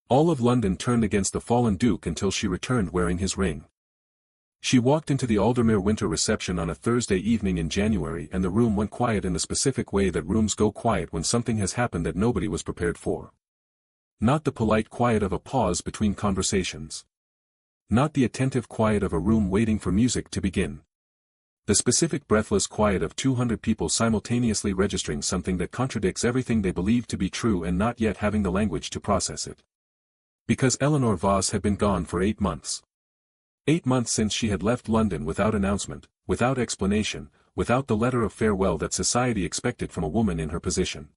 All of London turned against the fallen Duke until she returned wearing his ring. She walked into the Aldermere winter reception on a Thursday evening in January, and the room went quiet in the specific way that rooms go quiet when something has happened that nobody was prepared for. Not the polite quiet of a pause between conversations. Not the attentive quiet of a room waiting for music to begin. The specific breathless quiet of 200 people simultaneously registering something that contradicts everything they believe to be true and not yet having the language to process it. Because Eleanor Voss had been gone for 8 months. 8 months since she had left London without announcement, without explanation, without the letter of farewell that society expected from a woman in her position.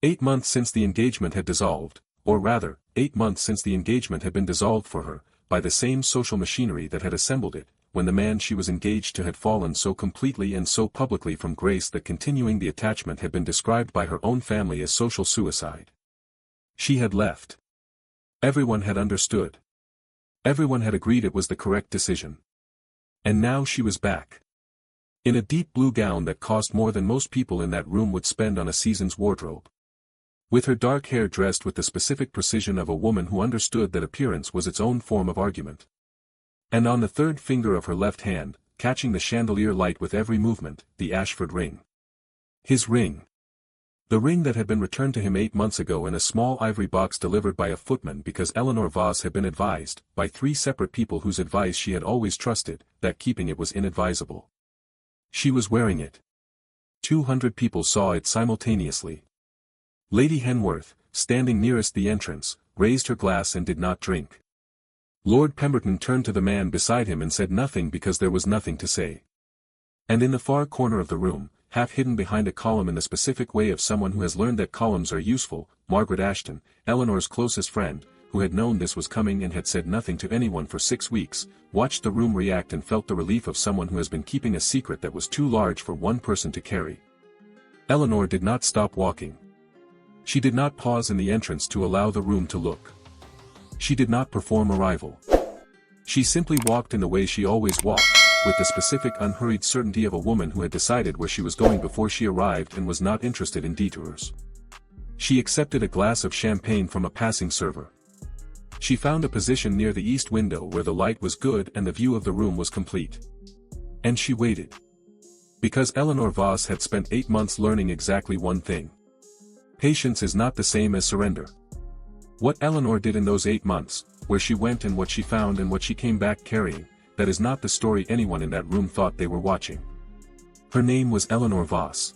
8 months since the engagement had dissolved, or rather, 8 months since the engagement had been dissolved for her, by the same social machinery that had assembled it, when the man she was engaged to had fallen so completely and so publicly from grace that continuing the attachment had been described by her own family as social suicide. She had left. Everyone had understood. Everyone had agreed it was the correct decision. And now she was back. In a deep blue gown that cost more than most people in that room would spend on a season's wardrobe. With her dark hair dressed with the specific precision of a woman who understood that appearance was its own form of argument. And on the third finger of her left hand, catching the chandelier light with every movement, the Ashford ring. His ring. The ring that had been returned to him 8 months ago in a small ivory box delivered by a footman because Eleanor Voss had been advised, by 3 separate people whose advice she had always trusted, that keeping it was inadvisable. She was wearing it. 200 people saw it simultaneously. Lady Henworth, standing nearest the entrance, raised her glass and did not drink. Lord Pemberton turned to the man beside him and said nothing because there was nothing to say. And in the far corner of the room, half hidden behind a column in the specific way of someone who has learned that columns are useful, Margaret Ashton, Eleanor's closest friend, who had known this was coming and had said nothing to anyone for 6 weeks, watched the room react and felt the relief of someone who has been keeping a secret that was too large for one person to carry. Eleanor did not stop walking. She did not pause in the entrance to allow the room to look. She did not perform arrival. She simply walked in the way she always walked, with the specific unhurried certainty of a woman who had decided where she was going before she arrived and was not interested in detours. She accepted a glass of champagne from a passing server. She found a position near the east window where the light was good and the view of the room was complete. And she waited. Because Eleanor Voss had spent 8 months learning exactly one thing. Patience is not the same as surrender. What Eleanor did in those 8 months, where she went and what she found and what she came back carrying, that is not the story anyone in that room thought they were watching. Her name was Eleanor Voss.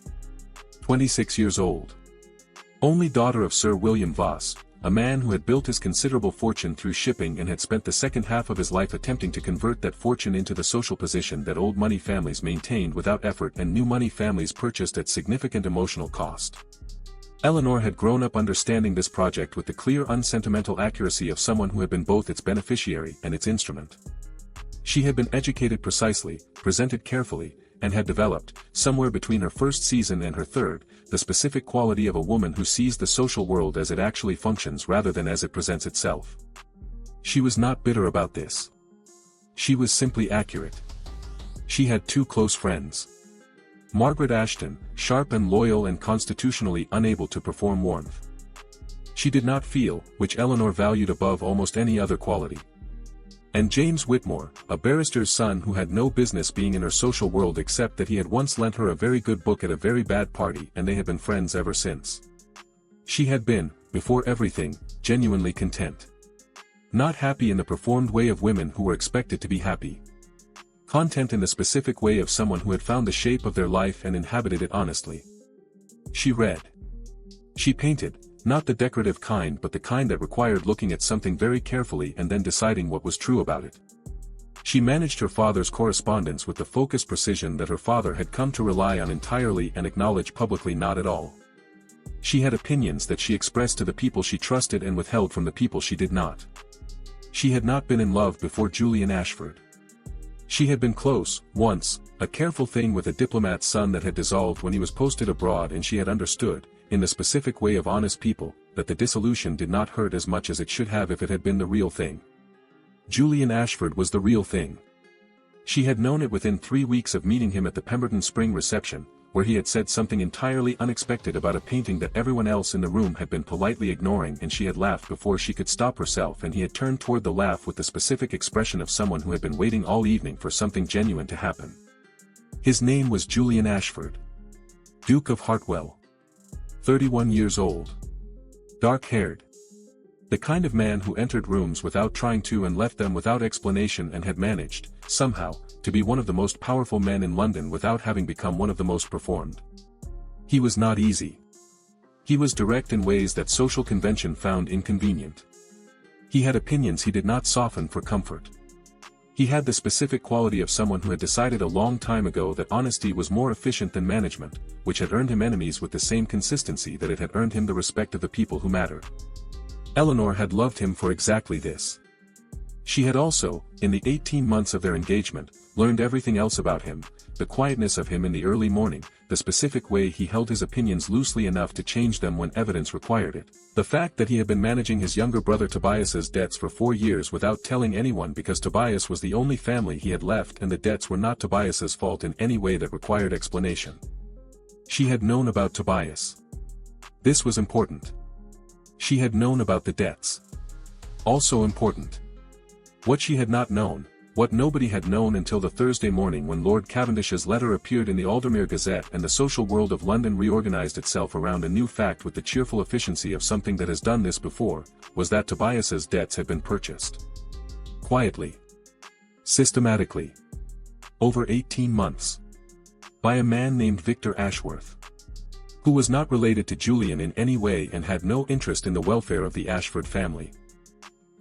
26 years old. Only daughter of Sir William Voss, a man who had built his considerable fortune through shipping and had spent the second half of his life attempting to convert that fortune into the social position that old money families maintained without effort and new money families purchased at significant emotional cost. Eleanor had grown up understanding this project with the clear unsentimental accuracy of someone who had been both its beneficiary and its instrument. She had been educated precisely, presented carefully, and had developed, somewhere between her first season and her third, the specific quality of a woman who sees the social world as it actually functions rather than as it presents itself. She was not bitter about this. She was simply accurate. She had 2 close friends. Margaret Ashton, sharp and loyal and constitutionally unable to perform warmth. She did not feel, which Eleanor valued above almost any other quality. And James Whitmore, a barrister's son who had no business being in her social world except that he had once lent her a very good book at a very bad party and they had been friends ever since. She had been, before everything, genuinely content. Not happy in the performed way of women who were expected to be happy. Content in the specific way of someone who had found the shape of their life and inhabited it honestly. She read. She painted, not the decorative kind but the kind that required looking at something very carefully and then deciding what was true about it. She managed her father's correspondence with the focused precision that her father had come to rely on entirely and acknowledge publicly not at all. She had opinions that she expressed to the people she trusted and withheld from the people she did not. She had not been in love before Julian Ashford. She had been close, once, a careful thing with a diplomat's son that had dissolved when he was posted abroad and she had understood, in the specific way of honest people, that the dissolution did not hurt as much as it should have if it had been the real thing. Julian Ashford was the real thing. She had known it within 3 weeks of meeting him at the Pemberton Spring reception, where he had said something entirely unexpected about a painting that everyone else in the room had been politely ignoring, and she had laughed before she could stop herself, and he had turned toward the laugh with the specific expression of someone who had been waiting all evening for something genuine to happen. His name was Julian Ashford, Duke of Hartwell. 31 years old. Dark-haired. The kind of man who entered rooms without trying to and left them without explanation, and had managed, somehow, to be one of the most powerful men in London without having become one of the most performed. He was not easy. He was direct in ways that social convention found inconvenient. He had opinions he did not soften for comfort. He had the specific quality of someone who had decided a long time ago that honesty was more efficient than management, which had earned him enemies with the same consistency that it had earned him the respect of the people who mattered. Eleanor had loved him for exactly this. She had also, in the 18 months of their engagement, learned everything else about him, the quietness of him in the early morning, the specific way he held his opinions loosely enough to change them when evidence required it, the fact that he had been managing his younger brother Tobias's debts for 4 years without telling anyone because Tobias was the only family he had left and the debts were not Tobias's fault in any way that required explanation. She had known about Tobias. This was important. She had known about the debts. Also important. What she had not known, what nobody had known until the Thursday morning when Lord Cavendish's letter appeared in the Aldermere Gazette and the social world of London reorganized itself around a new fact with the cheerful efficiency of something that has done this before, was that Tobias's debts had been purchased. Quietly. Systematically. Over 18 months. By a man named Victor Ashworth, who was not related to Julian in any way and had no interest in the welfare of the Ashford family.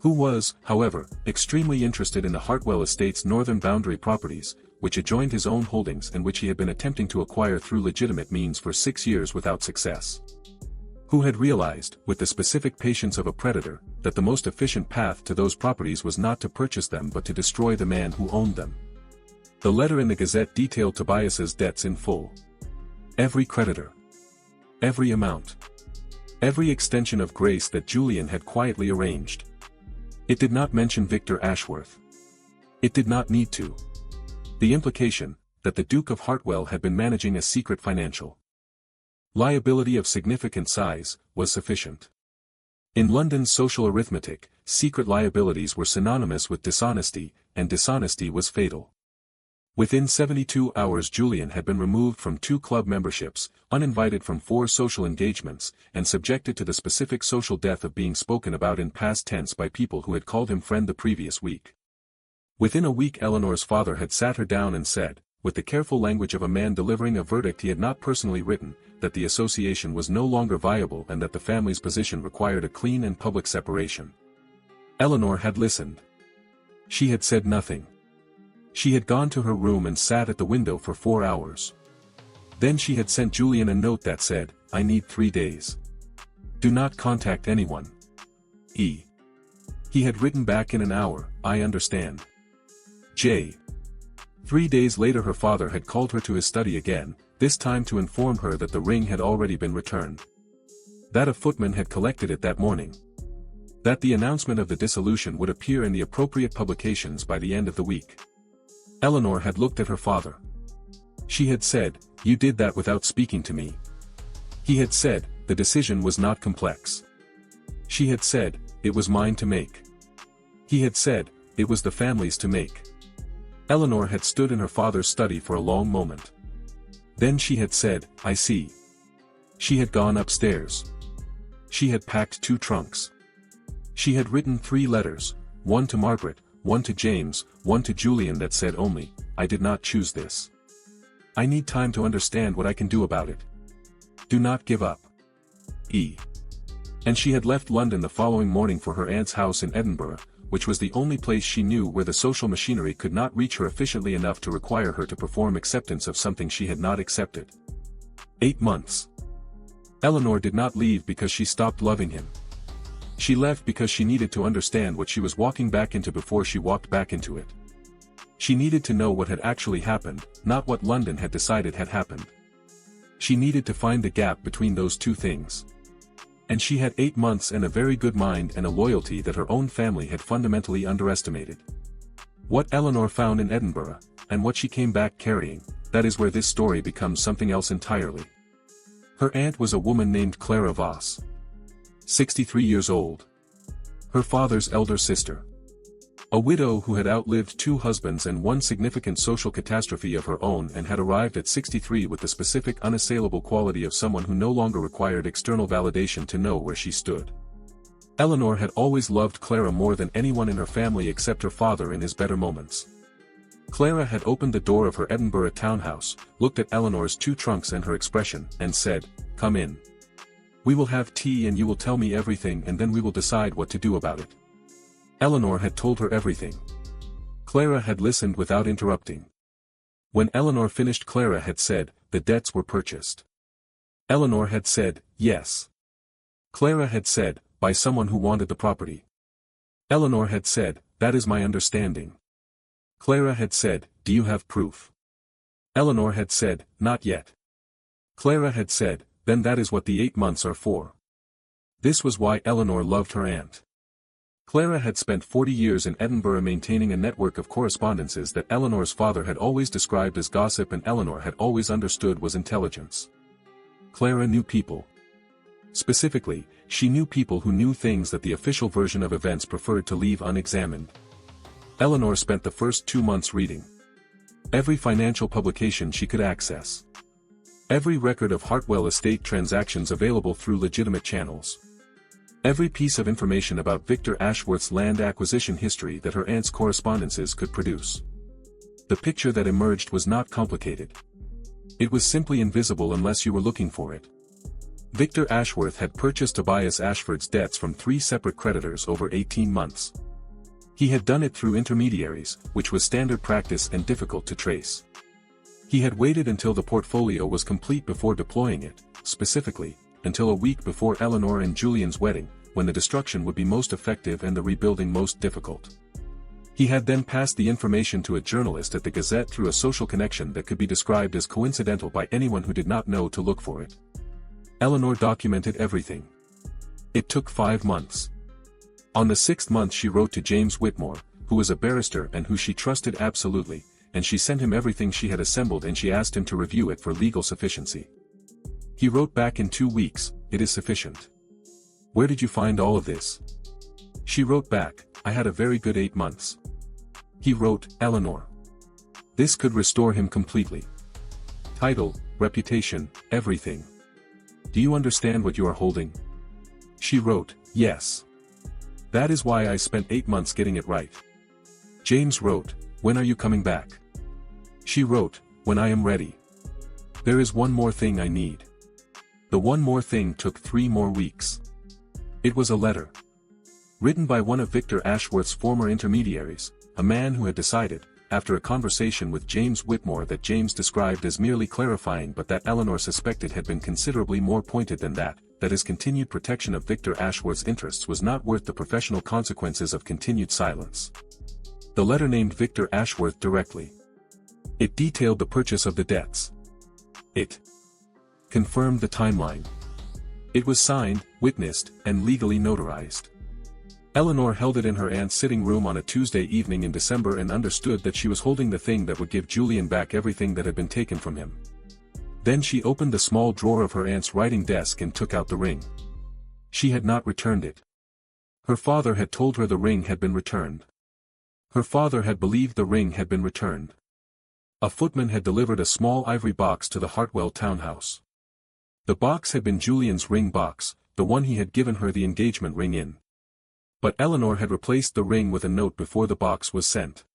Who was, however, extremely interested in the Hartwell estate's northern boundary properties, which adjoined his own holdings and which he had been attempting to acquire through legitimate means for 6 years without success. Who had realized, with the specific patience of a predator, that the most efficient path to those properties was not to purchase them but to destroy the man who owned them. The letter in the Gazette detailed Tobias's debts in full. Every creditor. Every amount. Every extension of grace that Julian had quietly arranged. It did not mention Victor Ashworth. It did not need to. The implication, that the Duke of Hartwell had been managing a secret financial liability of significant size, was sufficient. In London's social arithmetic, secret liabilities were synonymous with dishonesty, and dishonesty was fatal. Within 72 hours Julian had been removed from 2 club memberships, uninvited from 4 social engagements, and subjected to the specific social death of being spoken about in past tense by people who had called him friend the previous week. Within a week Eleanor's father had sat her down and said, with the careful language of a man delivering a verdict he had not personally written, that the association was no longer viable and that the family's position required a clean and public separation. Eleanor had listened. She had said nothing. She had gone to her room and sat at the window for 4 hours. Then she had sent Julian a note that said, "I need 3 days. Do not contact anyone. E." He had written back in an hour, "I understand. J." 3 days later her father had called her to his study again, this time to inform her that the ring had already been returned. That a footman had collected it that morning. That the announcement of the dissolution would appear in the appropriate publications by the end of the week. Eleanor had looked at her father. She had said, "You did that without speaking to me." He had said, "The decision was not complex." She had said, "It was mine to make." He had said, "It was the family's to make." Eleanor had stood in her father's study for a long moment. Then she had said, "I see." She had gone upstairs. She had packed 2 trunks. She had written 3 letters, one to Margaret, one to James, one to Julian that said only, "I did not choose this. I need time to understand what I can do about it. Do not give up. E." And she had left London the following morning for her aunt's house in Edinburgh, which was the only place she knew where the social machinery could not reach her efficiently enough to require her to perform acceptance of something she had not accepted. 8 months. Eleanor did not leave because she stopped loving him. She left because she needed to understand what she was walking back into before she walked back into it. She needed to know what had actually happened, not what London had decided had happened. She needed to find the gap between those 2 things. And she had 8 months and a very good mind and a loyalty that her own family had fundamentally underestimated. What Eleanor found in Edinburgh, and what she came back carrying, that is where this story becomes something else entirely. Her aunt was a woman named Clara Voss. 63 years old. Her father's elder sister. A widow who had outlived 2 husbands and one significant social catastrophe of her own and had arrived at 63 with the specific unassailable quality of someone who no longer required external validation to know where she stood. Eleanor had always loved Clara more than anyone in her family except her father in his better moments. Clara had opened the door of her Edinburgh townhouse, looked at Eleanor's 2 trunks and her expression, and said, "Come in. We will have tea and you will tell me everything and then we will decide what to do about it." Eleanor had told her everything. Clara had listened without interrupting. When Eleanor finished, Clara had said, "The debts were purchased." Eleanor had said, "Yes." Clara had said, "By someone who wanted the property." Eleanor had said, "That is my understanding." Clara had said, "Do you have proof?" Eleanor had said, "Not yet." Clara had said, "Then that is what the 8 months are for." This was why Eleanor loved her aunt. Clara had spent 40 years in Edinburgh maintaining a network of correspondences that Eleanor's father had always described as gossip and Eleanor had always understood was intelligence. Clara knew people. Specifically, she knew people who knew things that the official version of events preferred to leave unexamined. Eleanor spent the first 2 months reading every financial publication she could access. Every record of Hartwell estate transactions available through legitimate channels. Every piece of information about Victor Ashworth's land acquisition history that her aunt's correspondences could produce. The picture that emerged was not complicated. It was simply invisible unless you were looking for it. Victor Ashworth had purchased Tobias Ashford's debts from 3 separate creditors over 18 months. He had done it through intermediaries, which was standard practice and difficult to trace. He had waited until the portfolio was complete before deploying it, specifically, until a week before Eleanor and Julian's wedding, when the destruction would be most effective and the rebuilding most difficult. He had then passed the information to a journalist at the Gazette through a social connection that could be described as coincidental by anyone who did not know to look for it. Eleanor documented everything. It took 5 months. On the 6th month she wrote to James Whitmore, who was a barrister and who she trusted absolutely, and she sent him everything she had assembled and she asked him to review it for legal sufficiency. He wrote back in 2 weeks, "It is sufficient." "Where did you find all of this?" She wrote back, "I had a very good 8 months." He wrote, "Eleanor. This could restore him completely. Title, reputation, everything. Do you understand what you are holding?" She wrote, "Yes. That is why I spent 8 months getting it right." James wrote, "When are you coming back?" She wrote, "When I am ready. There is one more thing I need." The one more thing took 3 more weeks. It was a letter. Written by one of Victor Ashworth's former intermediaries, a man who had decided, after a conversation with James Whitmore that James described as merely clarifying but that Eleanor suspected had been considerably more pointed than that his continued protection of Victor Ashworth's interests was not worth the professional consequences of continued silence. The letter named Victor Ashworth directly. It detailed the purchase of the debts. It confirmed the timeline. It was signed, witnessed, and legally notarized. Eleanor held it in her aunt's sitting room on a Tuesday evening in December and understood that she was holding the thing that would give Julian back everything that had been taken from him. Then she opened the small drawer of her aunt's writing desk and took out the ring. She had not returned it. Her father had told her the ring had been returned. Her father had believed the ring had been returned. A footman had delivered a small ivory box to the Hartwell townhouse. The box had been Julian's ring box, the one he had given her the engagement ring in. But Eleanor had replaced the ring with a note before the box was sent.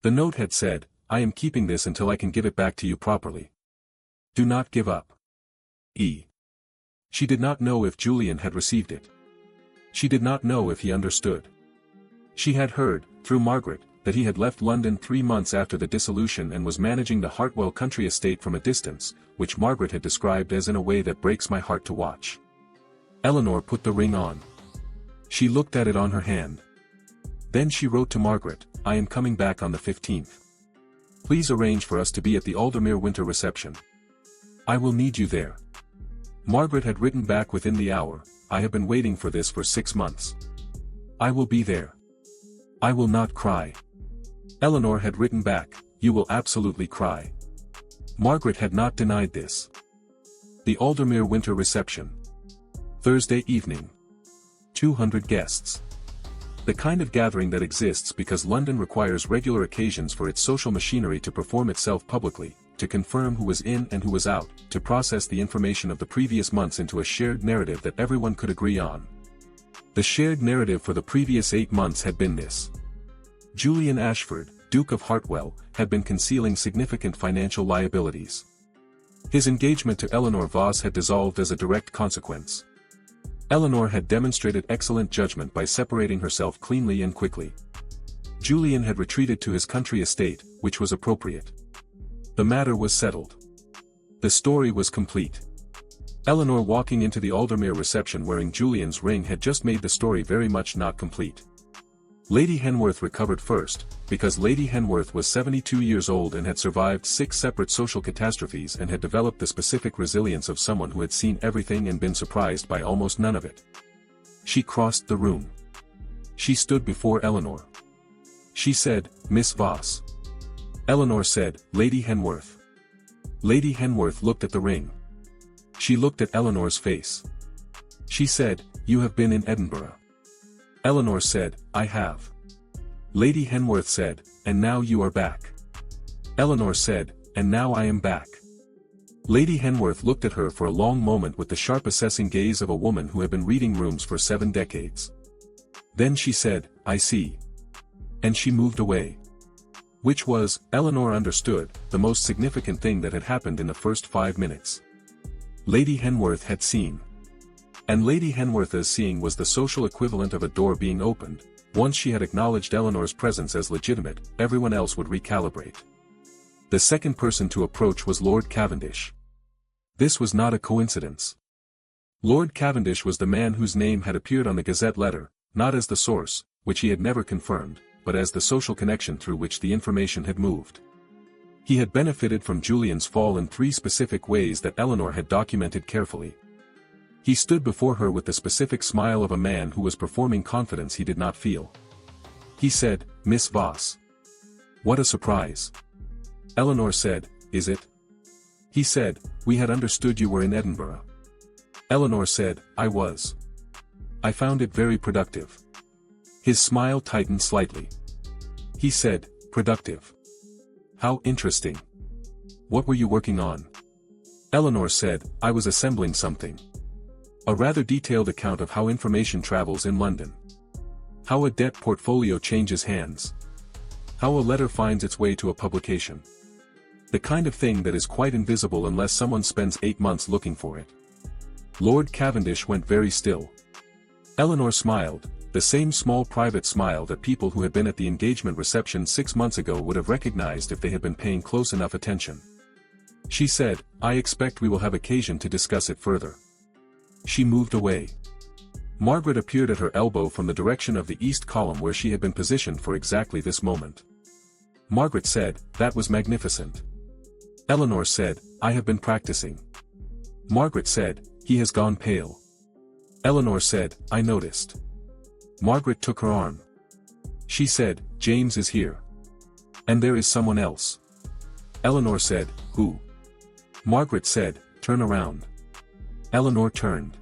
The note had said, "I am keeping this until I can give it back to you properly. Do not give up. E." She did not know if Julian had received it. She did not know if he understood. She had heard, through Margaret, that he had left London 3 months after the dissolution and was managing the Hartwell country estate from a distance, which Margaret had described as in a way that breaks my heart to watch. Eleanor put the ring on. She looked at it on her hand. Then she wrote to Margaret, "I am coming back on the 15th. Please arrange for us to be at the Aldermere winter reception. I will need you there." Margaret had written back within the hour, "I have been waiting for this for 6 months. I will be there. I will not cry." Eleanor had written back, "You will absolutely cry. Margaret had not denied this. The Aldermere winter reception. Thursday evening. 200 guests. The kind of gathering that exists because London requires regular occasions for its social machinery to perform itself publicly, to confirm who was in and who was out, to process the information of the previous months into a shared narrative that everyone could agree on. The shared narrative for the previous 8 months had been this. Julian Ashford, Duke of Hartwell, had been concealing significant financial liabilities. His engagement to Eleanor Voss had dissolved as a direct consequence. Eleanor had demonstrated excellent judgment by separating herself cleanly and quickly. Julian had retreated to his country estate, which was appropriate. The matter was settled. The story was complete. Eleanor walking into the Aldermere reception wearing Julian's ring had just made the story very much not complete. Lady Henworth recovered first, because Lady Henworth was 72 years old and had survived 6 separate social catastrophes and had developed the specific resilience of someone who had seen everything and been surprised by almost none of it. She crossed the room. She stood before Eleanor. She said, "Miss Voss." Eleanor said, "Lady Henworth." Lady Henworth looked at the ring. She looked at Eleanor's face. She said, "You have been in Edinburgh." Eleanor said, "I have." Lady Henworth said, "And now you are back." Eleanor said, "And now I am back." Lady Henworth looked at her for a long moment with the sharp assessing gaze of a woman who had been reading rooms for 7 decades. Then she said, "I see." And she moved away. Which was, Eleanor understood, the most significant thing that had happened in the first 5 minutes. Lady Henworth had seen. And Lady Henworth's seeing was the social equivalent of a door being opened. Once she had acknowledged Eleanor's presence as legitimate, everyone else would recalibrate. The second person to approach was Lord Cavendish. This was not a coincidence. Lord Cavendish was the man whose name had appeared on the Gazette letter, not as the source, which he had never confirmed, but as the social connection through which the information had moved. He had benefited from Julian's fall in 3 specific ways that Eleanor had documented carefully. He stood before her with the specific smile of a man who was performing confidence he did not feel. He said, "Miss Voss." "What a surprise." Eleanor said, "Is it?" He said, "We had understood you were in Edinburgh." Eleanor said, "I was. I found it very productive." His smile tightened slightly. He said, "Productive? How interesting. What were you working on?" Eleanor said, "I was assembling something. A rather detailed account of how information travels in London. How a debt portfolio changes hands. How a letter finds its way to a publication. The kind of thing that is quite invisible unless someone spends 8 months looking for it." Lord Cavendish went very still. Eleanor smiled, the same small private smile that people who had been at the engagement reception 6 months ago would have recognized if they had been paying close enough attention. She said, "I expect we will have occasion to discuss it further." She moved away. Margaret appeared at her elbow from the direction of the east column where she had been positioned for exactly this moment. Margaret said, "That was magnificent." Eleanor said, "I have been practicing." Margaret said, "He has gone pale." Eleanor said, "I noticed." Margaret took her arm. She said, "James is here. And there is someone else." Eleanor said, "Who?" Margaret said, "Turn around." Eleanor turned.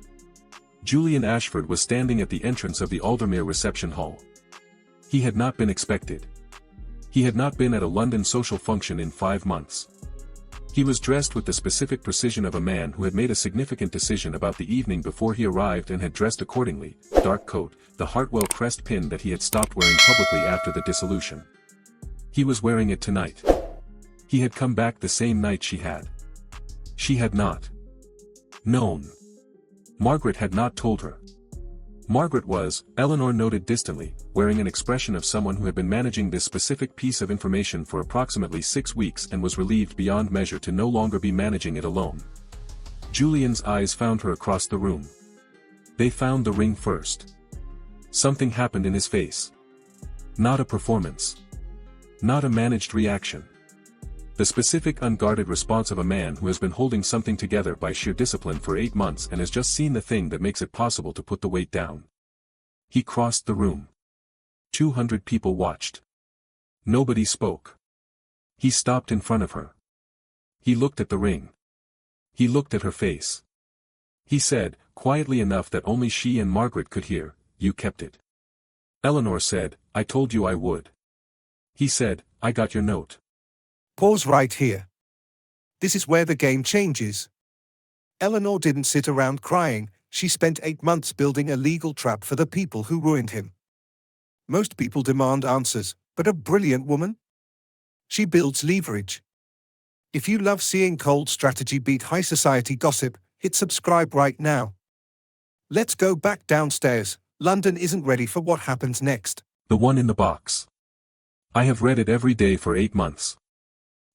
Julian Ashford was standing at the entrance of the Aldermere reception hall. He had not been expected. He had not been at a London social function in 5 months. He was dressed with the specific precision of a man who had made a significant decision about the evening before he arrived and had dressed accordingly, dark coat, the Hartwell crest pin that he had stopped wearing publicly after the dissolution. He was wearing it tonight. He had come back the same night she had. She had not known. Margaret had not told her. Margaret was, Eleanor noted distantly, wearing an expression of someone who had been managing this specific piece of information for approximately 6 weeks and was relieved beyond measure to no longer be managing it alone. Julian's eyes found her across the room. They found the ring first. Something happened in his face. Not a performance. Not a managed reaction. The specific unguarded response of a man who has been holding something together by sheer discipline for 8 months and has just seen the thing that makes it possible to put the weight down. He crossed the room. 200 people watched. Nobody spoke. He stopped in front of her. He looked at the ring. He looked at her face. He said, quietly enough that only she and Margaret could hear, "You kept it." Eleanor said, "I told you I would." He said, "I got your note." Pause right here. This is where the game changes. Eleanor didn't sit around crying, she spent 8 months building a legal trap for the people who ruined him. Most people demand answers, but a brilliant woman? She builds leverage. If you love seeing cold strategy beat high society gossip, hit subscribe right now. Let's go back downstairs. London isn't ready for what happens next. The one in the box. I have read it every day for 8 months.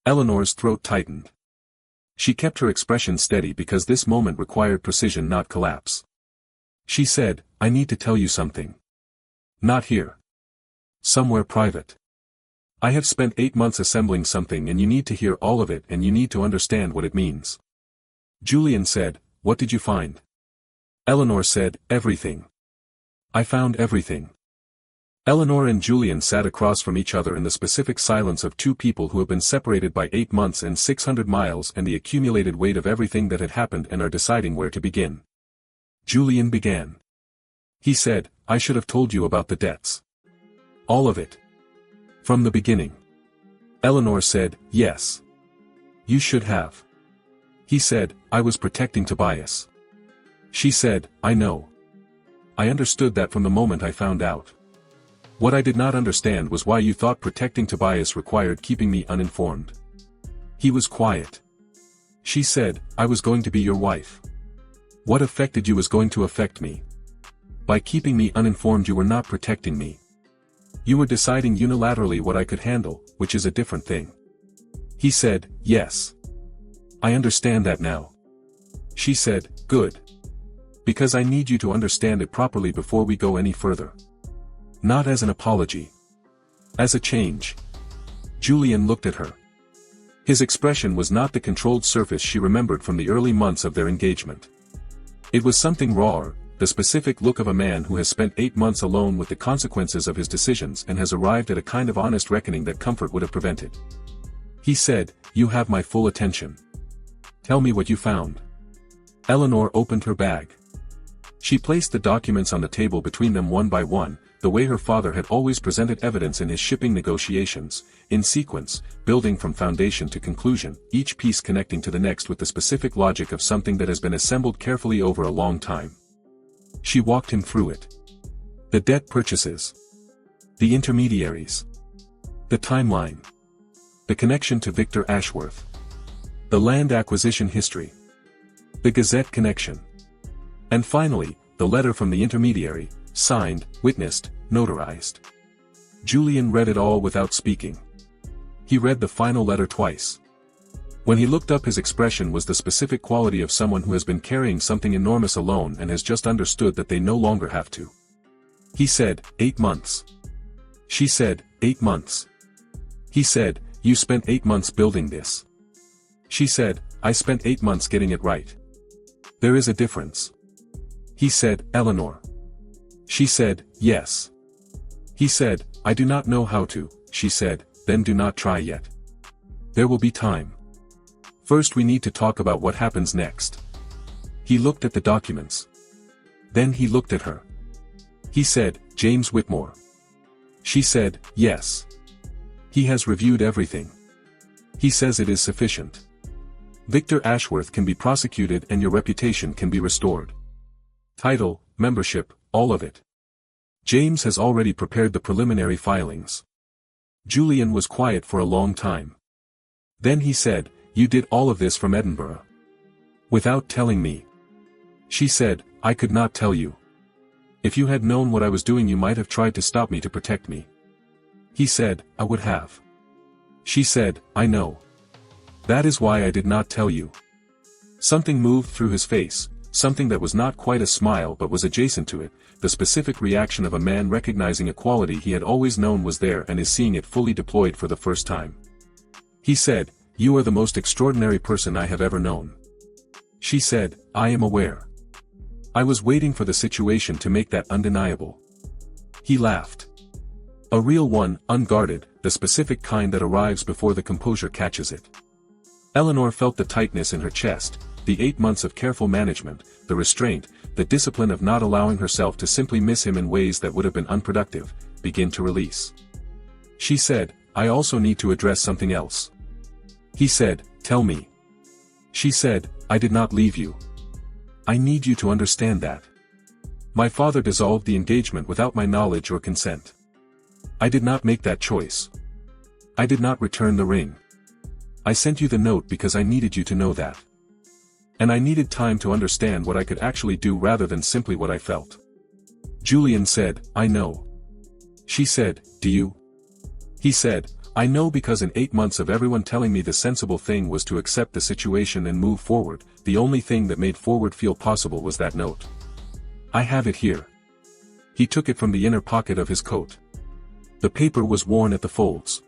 Eleanor's throat tightened. She kept her expression steady because this moment required precision, not collapse. She said, "I need to tell you something. Not here. Somewhere private. I have spent 8 months assembling something and you need to hear all of it and you need to understand what it means." Julian said, "What did you find?" Eleanor said, "Everything. I found everything." Eleanor and Julian sat across from each other in the specific silence of two people who have been separated by 8 months and 600 miles and the accumulated weight of everything that had happened and are deciding where to begin. Julian began. He said, "I should have told you about the debts. All of it. From the beginning." Eleanor said, "Yes. You should have." He said, "I was protecting Tobias." She said, "I know. I understood that from the moment I found out. What I did not understand was why you thought protecting Tobias required keeping me uninformed." He was quiet. She said, "I was going to be your wife. What affected you was going to affect me. By keeping me uninformed you were not protecting me. You were deciding unilaterally what I could handle, which is a different thing." He said, "Yes. I understand that now." She said, "Good. Because I need you to understand it properly before we go any further. Not as an apology. As a change." Julian looked at her. His expression was not the controlled surface she remembered from the early months of their engagement. It was something rawer, the specific look of a man who has spent 8 months alone with the consequences of his decisions and has arrived at a kind of honest reckoning that comfort would have prevented. He said, "You have my full attention. Tell me what you found." Eleanor opened her bag. She placed the documents on the table between them one by one, the way her father had always presented evidence in his shipping negotiations, in sequence, building from foundation to conclusion, each piece connecting to the next with the specific logic of something that has been assembled carefully over a long time. She walked him through it. The debt purchases. The intermediaries. The timeline. The connection to Victor Ashworth. The land acquisition history. The Gazette connection. And finally, the letter from the intermediary, signed, witnessed, notarized. Julian read it all without speaking. He read the final letter twice. When he looked up his expression was the specific quality of someone who has been carrying something enormous alone and has just understood that they no longer have to. He said, 8 months. She said, 8 months. He said, "You spent 8 months building this." She said, "I spent 8 months getting it right." There is a difference. He said, "Eleanor." She said, "Yes." He said, "I do not know how to," she said, "Then do not try yet. There will be time. First we need to talk about what happens next." He looked at the documents. Then he looked at her. He said, "James Whitmore." She said, "Yes. He has reviewed everything. He says it is sufficient. Victor Ashworth can be prosecuted and your reputation can be restored. Title, membership, all of it. James has already prepared the preliminary filings." Julian was quiet for a long time. Then he said, "You did all of this from Edinburgh. Without telling me." She said, "I could not tell you. If you had known what I was doing you might have tried to stop me to protect me." He said, "I would have." She said, "I know. That is why I did not tell you." Something moved through his face, something that was not quite a smile but was adjacent to it, the specific reaction of a man recognizing a quality he had always known was there and is seeing it fully deployed for the first time. He said, "You are the most extraordinary person I have ever known." She said, "I am aware. I was waiting for the situation to make that undeniable." He laughed. A real one, unguarded, the specific kind that arrives before the composure catches it. Eleanor felt the tightness in her chest, the 8 months of careful management, the restraint, the discipline of not allowing herself to simply miss him in ways that would have been unproductive, begin to release. She said, I also need to address something else. He said, tell me. She said, I did not leave you. I need you to understand that. My father dissolved the engagement without my knowledge or consent. I did not make that choice. I did not return the ring. I sent you the note because I needed you to know that. And I needed time to understand what I could actually do rather than simply what I felt. Julian said, I know. She said, do you? He said, I know because in 8 months of everyone telling me the sensible thing was to accept the situation and move forward, the only thing that made forward feel possible was that note. I have it here. He took it from the inner pocket of his coat. The paper was worn at the folds.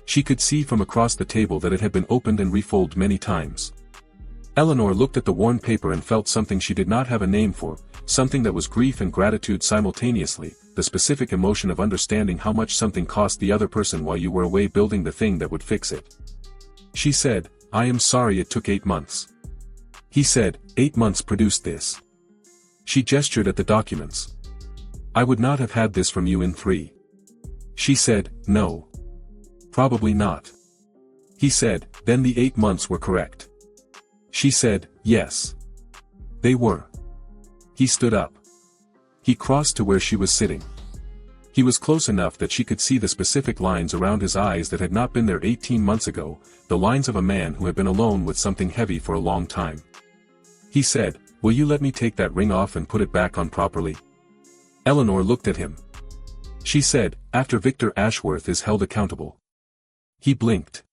She could see from across the table that it had been opened and refolded many times. Eleanor looked at the worn paper and felt something she did not have a name for, something that was grief and gratitude simultaneously, the specific emotion of understanding how much something cost the other person while you were away building the thing that would fix it. She said, I am sorry it took 8 months. He said, 8 months produced this. She gestured at the documents. I would not have had this from you in 3. She said, no. Probably not. He said, then the 8 months were correct. She said, yes. They were. He stood up. He crossed to where she was sitting. He was close enough that she could see the specific lines around his eyes that had not been there 18 months ago, the lines of a man who had been alone with something heavy for a long time. He said, will you let me take that ring off and put it back on properly? Eleanor looked at him. She said, after Victor Ashworth is held accountable. He blinked.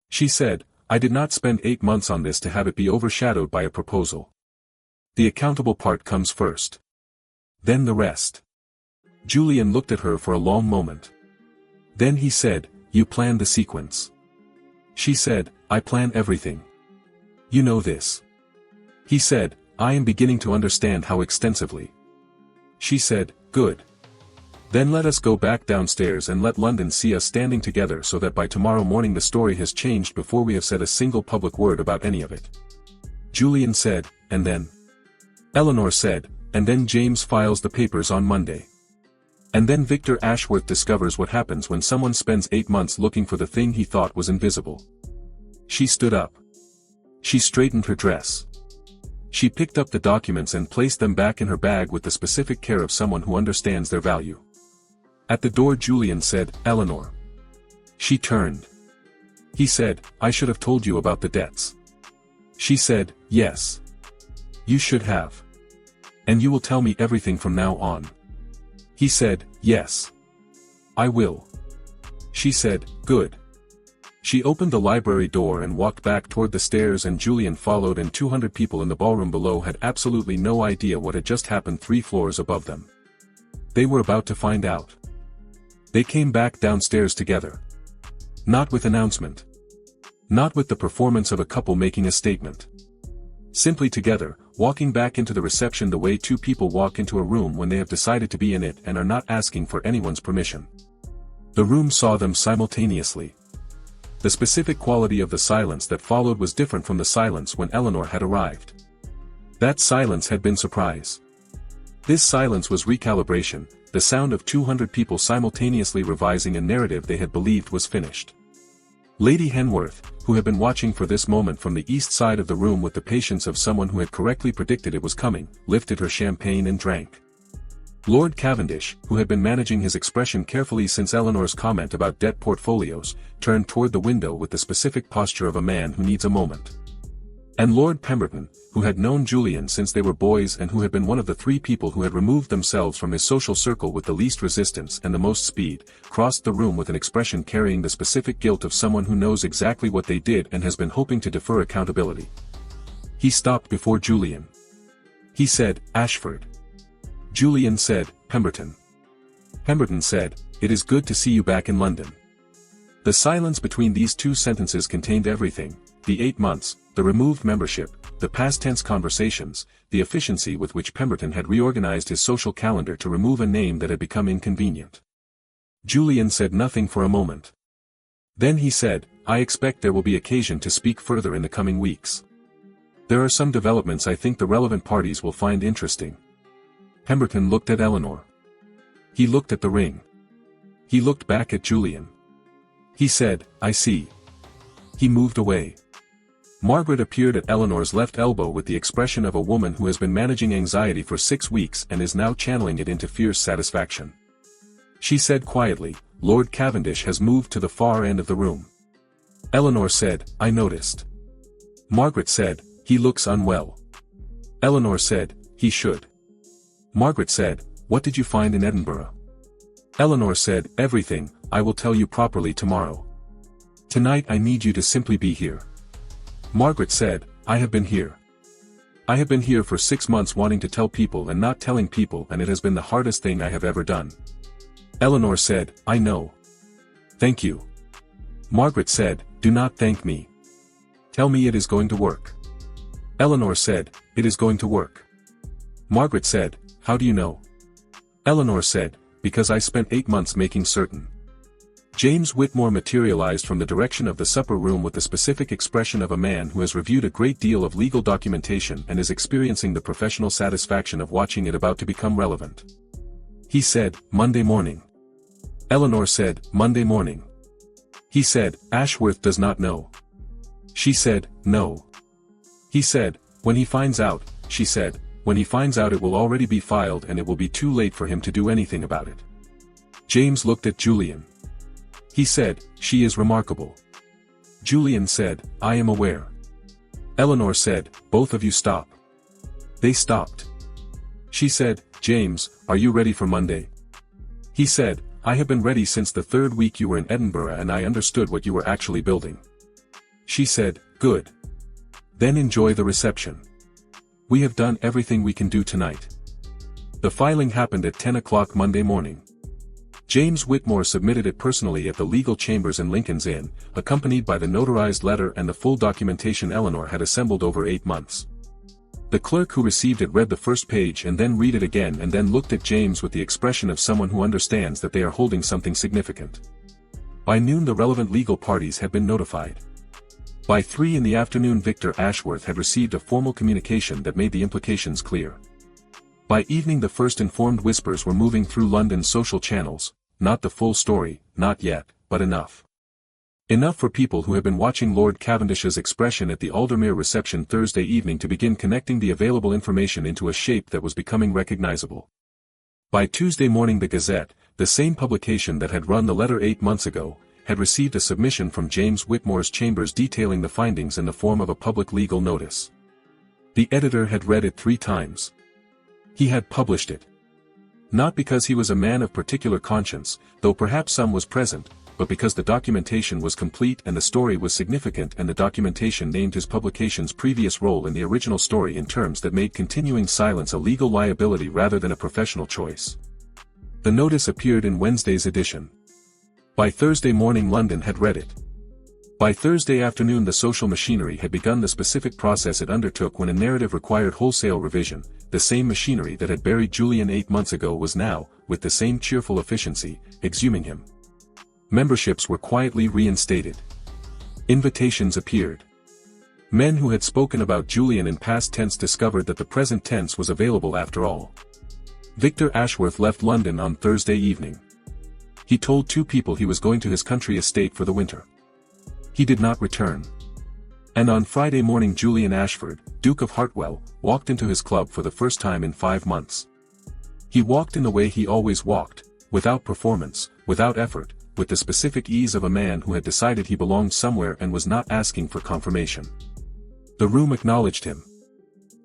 She said, I did not spend 8 months on this to have it be overshadowed by a proposal. The accountable part comes first. Then the rest. Julian looked at her for a long moment. Then he said, you planned the sequence. She said, I plan everything. You know this. He said, I am beginning to understand how extensively. She said, good. Then let us go back downstairs and let London see us standing together so that by tomorrow morning the story has changed before we have said a single public word about any of it. Julian said, and then? Eleanor said, and then James files the papers on Monday. And then Victor Ashworth discovers what happens when someone spends 8 months looking for the thing he thought was invisible. She stood up. She straightened her dress. She picked up the documents and placed them back in her bag with the specific care of someone who understands their value. At the door Julian said, Eleanor. She turned. He said, I should have told you about the debts. She said, yes. You should have. And you will tell me everything from now on. He said, yes. I will. She said, good. She opened the library door and walked back toward the stairs, and Julian followed, and 200 people in the ballroom below had absolutely no idea what had just happened 3 floors above them. They were about to find out. They came back downstairs together. Not with announcement. Not with the performance of a couple making a statement. Simply together, walking back into the reception the way 2 people walk into a room when they have decided to be in it and are not asking for anyone's permission. The room saw them simultaneously. The specific quality of the silence that followed was different from the silence when Eleanor had arrived. That silence had been surprise. This silence was recalibration, the sound of 200 people simultaneously revising a narrative they had believed was finished. Lady Henworth, who had been watching for this moment from the east side of the room with the patience of someone who had correctly predicted it was coming, lifted her champagne and drank. Lord Cavendish, who had been managing his expression carefully since Eleanor's comment about debt portfolios, turned toward the window with the specific posture of a man who needs a moment. And Lord Pemberton, who had known Julian since they were boys and who had been one of the 3 people who had removed themselves from his social circle with the least resistance and the most speed, crossed the room with an expression carrying the specific guilt of someone who knows exactly what they did and has been hoping to defer accountability. He stopped before Julian. He said, Ashford. Julian said, Pemberton. Pemberton said, it is good to see you back in London. The silence between these 2 sentences contained everything: the 8 months, the removed membership, the past tense conversations, the efficiency with which Pemberton had reorganized his social calendar to remove a name that had become inconvenient. Julian said nothing for a moment. Then he said, I expect there will be occasion to speak further in the coming weeks. There are some developments I think the relevant parties will find interesting. Pemberton looked at Eleanor. He looked at the ring. He looked back at Julian. He said, I see. He moved away. Margaret appeared at Eleanor's left elbow with the expression of a woman who has been managing anxiety for 6 weeks and is now channeling it into fierce satisfaction. She said quietly, Lord Cavendish has moved to the far end of the room. Eleanor said, I noticed. Margaret said, he looks unwell. Eleanor said, he should. Margaret said, what did you find in Edinburgh? Eleanor said, everything, I will tell you properly tomorrow. Tonight I need you to simply be here. Margaret said, I have been here. I have been here for 6 months wanting to tell people and not telling people, and it has been the hardest thing I have ever done. Eleanor said, I know. Thank you. Margaret said, do not thank me. Tell me it is going to work. Eleanor said, it is going to work. Margaret said, how do you know? Eleanor said, because I spent 8 months making certain. James Whitmore materialized from the direction of the supper room with the specific expression of a man who has reviewed a great deal of legal documentation and is experiencing the professional satisfaction of watching it about to become relevant. He said, Monday morning. Eleanor said, Monday morning. He said, Ashworth does not know. She said, no. He said, when he finds out, she said, when he finds out it will already be filed and it will be too late for him to do anything about it. James looked at Julian. He said, she is remarkable. Julian said, I am aware. Eleanor said, both of you stop. They stopped. She said, James, are you ready for Monday? He said, I have been ready since the 3rd week you were in Edinburgh and I understood what you were actually building. She said, good. Then enjoy the reception. We have done everything we can do tonight. The filing happened at 10 o'clock Monday morning. James Whitmore submitted it personally at the legal chambers in Lincoln's Inn, accompanied by the notarized letter and the full documentation Eleanor had assembled over 8 months. The clerk who received it read the first page and then read it again and then looked at James with the expression of someone who understands that they are holding something significant. By noon the relevant legal parties had been notified. By 3 in the afternoon Victor Ashworth had received a formal communication that made the implications clear. By evening the first informed whispers were moving through London's social channels, not the full story, not yet, but enough. Enough for people who had been watching Lord Cavendish's expression at the Aldermere reception Thursday evening to begin connecting the available information into a shape that was becoming recognizable. By Tuesday morning the Gazette, the same publication that had run the letter 8 months ago, had received a submission from James Whitmore's chambers detailing the findings in the form of a public legal notice. The editor had read it 3 times. He had published it. Not because he was a man of particular conscience, though perhaps some was present, but because the documentation was complete and the story was significant and the documentation named his publication's previous role in the original story in terms that made continuing silence a legal liability rather than a professional choice. The notice appeared in Wednesday's edition. By Thursday morning London had read it. By Thursday afternoon the social machinery had begun the specific process it undertook when a narrative required wholesale revision. The same machinery that had buried Julian 8 months ago was now, with the same cheerful efficiency, exhuming him. Memberships were quietly reinstated. Invitations appeared. Men who had spoken about Julian in past tense discovered that the present tense was available after all. Victor Ashworth left London on Thursday evening. He told 2 people he was going to his country estate for the winter. He did not return. And on Friday morning Julian Ashford, Duke of Hartwell, walked into his club for the first time in 5 months. He walked in the way he always walked, without performance, without effort, with the specific ease of a man who had decided he belonged somewhere and was not asking for confirmation. The room acknowledged him.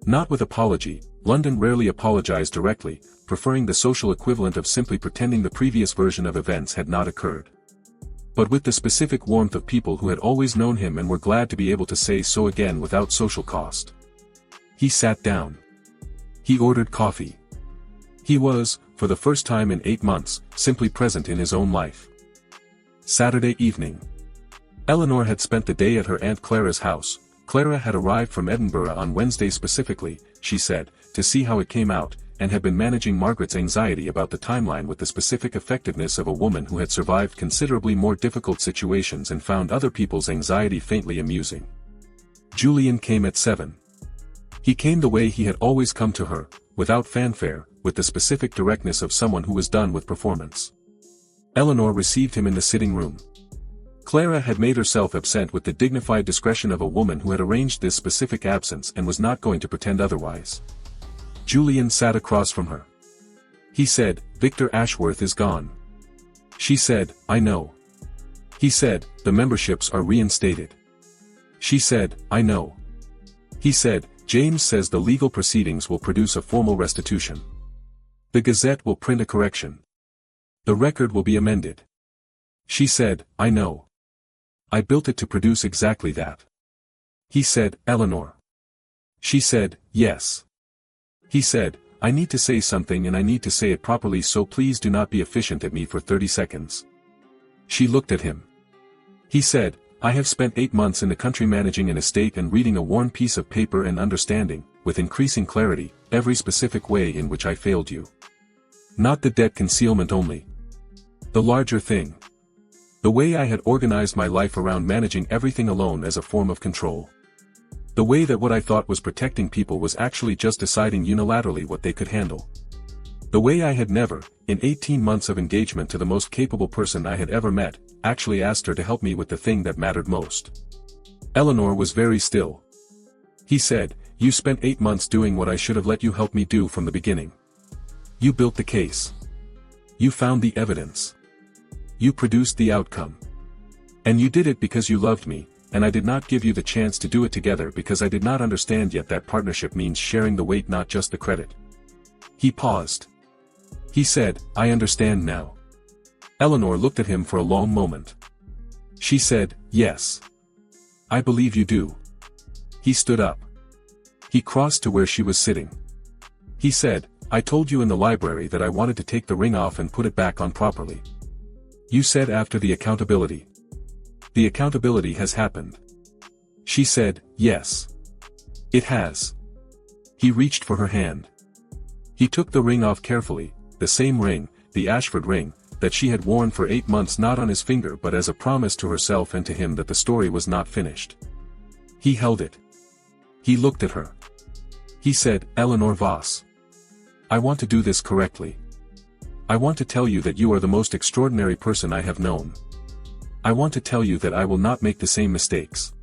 Not with apology, London rarely apologized directly, preferring the social equivalent of simply pretending the previous version of events had not occurred. But with the specific warmth of people who had always known him and were glad to be able to say so again without social cost. He sat down. He ordered coffee. He was, for the first time in 8 months, simply present in his own life. Saturday evening. Eleanor had spent the day at her Aunt Clara's house. Clara had arrived from Edinburgh on Wednesday specifically, she said, to see how it came out. and had been managing Margaret's anxiety about the timeline with the specific effectiveness of a woman who had survived considerably more difficult situations and found other people's anxiety faintly amusing. Julian came at 7. He came the way he had always come to her, without fanfare, with the specific directness of someone who was done with performance. Eleanor received him in the sitting room. Clara had made herself absent with the dignified discretion of a woman who had arranged this specific absence and was not going to pretend otherwise. Julian sat across from her. He said, "Victor Ashworth is gone." She said, "I know." He said, "The memberships are reinstated." She said, "I know." He said, "James says the legal proceedings will produce a formal restitution. The Gazette will print a correction. The record will be amended." She said, "I know. I built it to produce exactly that." He said, "Eleanor." She said, "Yes." He said, "I need to say something and I need to say it properly, so please do not be efficient at me for 30 seconds. She looked at him. He said, "I have spent 8 months in the country managing an estate and reading a worn piece of paper and understanding, with increasing clarity, every specific way in which I failed you. Not the debt concealment only. The larger thing. The way I had organized my life around managing everything alone as a form of control. The way that what I thought was protecting people was actually just deciding unilaterally what they could handle. The way I had never, in 18 months of engagement to the most capable person I had ever met, actually asked her to help me with the thing that mattered most." Eleanor was very still. He said, "You spent 8 months doing what I should have let you help me do from the beginning. You built the case. You found the evidence. You produced the outcome. And you did it because you loved me, and I did not give you the chance to do it together because I did not understand yet that partnership means sharing the weight, not just the credit." He paused. He said, "I understand now." Eleanor looked at him for a long moment. She said, "Yes. I believe you do." He stood up. He crossed to where she was sitting. He said, "I told you in the library that I wanted to take the ring off and put it back on properly. You said after the accountability. The accountability has happened." She said, "Yes. It has." He reached for her hand. He took the ring off carefully, the same ring, the Ashford ring, that she had worn for 8 months, not on his finger but as a promise to herself and to him that the story was not finished. He held it. He looked at her. He said, "Eleanor Voss. I want to do this correctly. I want to tell you that you are the most extraordinary person I have known. I want to tell you that I will not make the same mistakes.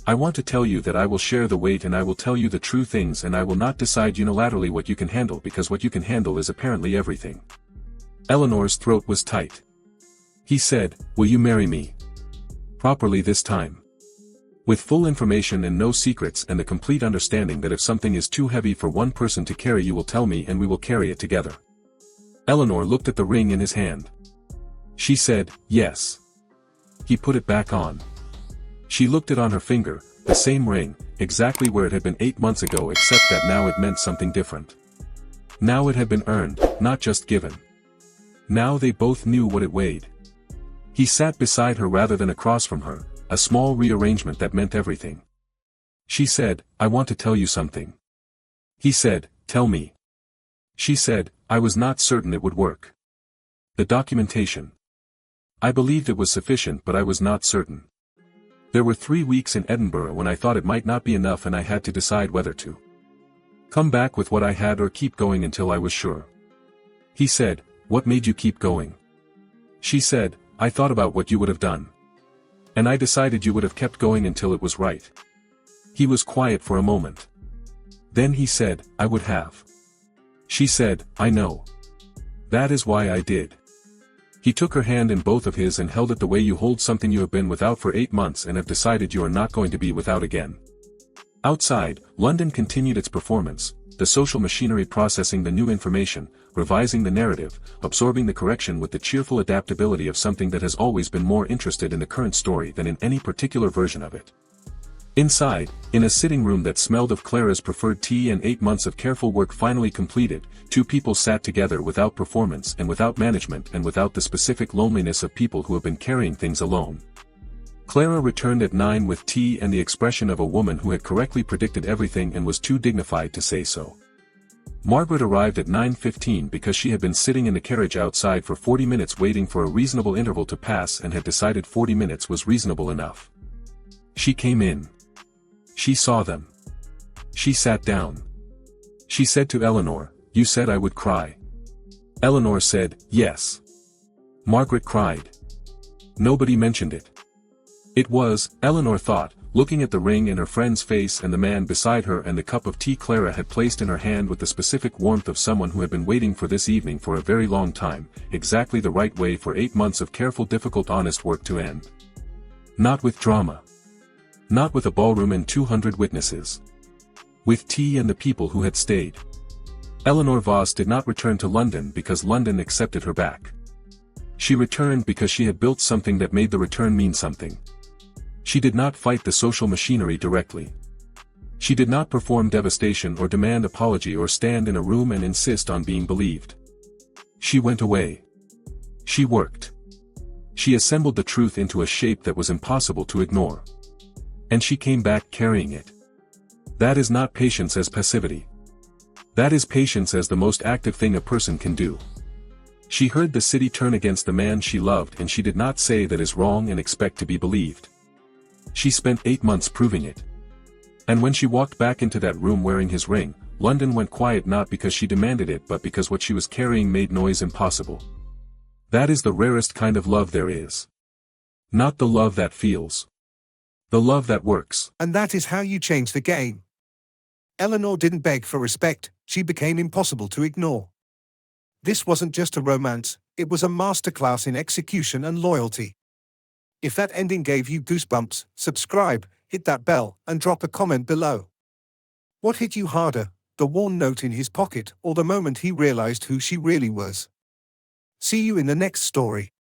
I want to tell you that I will share the weight and I will tell you the true things and I will not decide unilaterally what you can handle because what you can handle is apparently everything." Eleanor's throat was tight. He said, "Will you marry me? Properly this time. With full information and no secrets and the complete understanding that if something is too heavy for one person to carry you will tell me and we will carry it together." Eleanor looked at the ring in his hand. She said, "Yes." He put it back on. She looked it on her finger, the same ring, exactly where it had been 8 months ago, except that now it meant something different. Now it had been earned, not just given. Now they both knew what it weighed. He sat beside her rather than across from her, a small rearrangement that meant everything. She said, "I want to tell you something." He said, "Tell me." She said, "I was not certain it would work. The documentation. I believed it was sufficient but I was not certain. There were 3 weeks in Edinburgh when I thought it might not be enough and I had to decide whether to come back with what I had or keep going until I was sure." He said, "What made you keep going?" She said, "I thought about what you would have done. And I decided you would have kept going until it was right." He was quiet for a moment. Then he said, "I would have." She said, "I know. That is why I did." He took her hand in both of his and held it the way you hold something you have been without for 8 months and have decided you are not going to be without again. Outside, London continued its performance, the social machinery processing the new information, revising the narrative, absorbing the correction with the cheerful adaptability of something that has always been more interested in the current story than in any particular version of it. Inside, in a sitting room that smelled of Clara's preferred tea and 8 months of careful work finally completed, 2 people sat together without performance and without management and without the specific loneliness of people who have been carrying things alone. Clara returned at 9 with tea and the expression of a woman who had correctly predicted everything and was too dignified to say so. Margaret arrived at 9:15 because she had been sitting in the carriage outside for 40 minutes waiting for a reasonable interval to pass and had decided 40 minutes was reasonable enough. She came in. She saw them. She sat down. She said to Eleanor, "You said I would cry." Eleanor said, "Yes." Margaret cried. Nobody mentioned it. It was, Eleanor thought, looking at the ring in her friend's face and the man beside her and the cup of tea Clara had placed in her hand with the specific warmth of someone who had been waiting for this evening for a very long time, exactly the right way for 8 months of careful difficult honest work to end. Not with drama. Not with a ballroom and 200 witnesses. With tea and the people who had stayed. Eleanor Voss did not return to London because London accepted her back. She returned because she had built something that made the return mean something. She did not fight the social machinery directly. She did not perform devastation or demand apology or stand in a room and insist on being believed. She went away. She worked. She assembled the truth into a shape that was impossible to ignore. And she came back carrying it. That is not patience as passivity. That is patience as the most active thing a person can do. She heard the city turn against the man she loved and she did not say that is wrong and expect to be believed. She spent 8 months proving it. And when she walked back into that room wearing his ring, London went quiet not because she demanded it but because what she was carrying made noise impossible. That is the rarest kind of love there is. Not the love that feels. The love that works. And that is how you change the game. Eleanor didn't beg for respect, she became impossible to ignore. This wasn't just a romance, it was a masterclass in execution and loyalty. If that ending gave you goosebumps, subscribe, hit that bell, and drop a comment below. What hit you harder, the worn note in his pocket or the moment he realized who she really was? See you in the next story.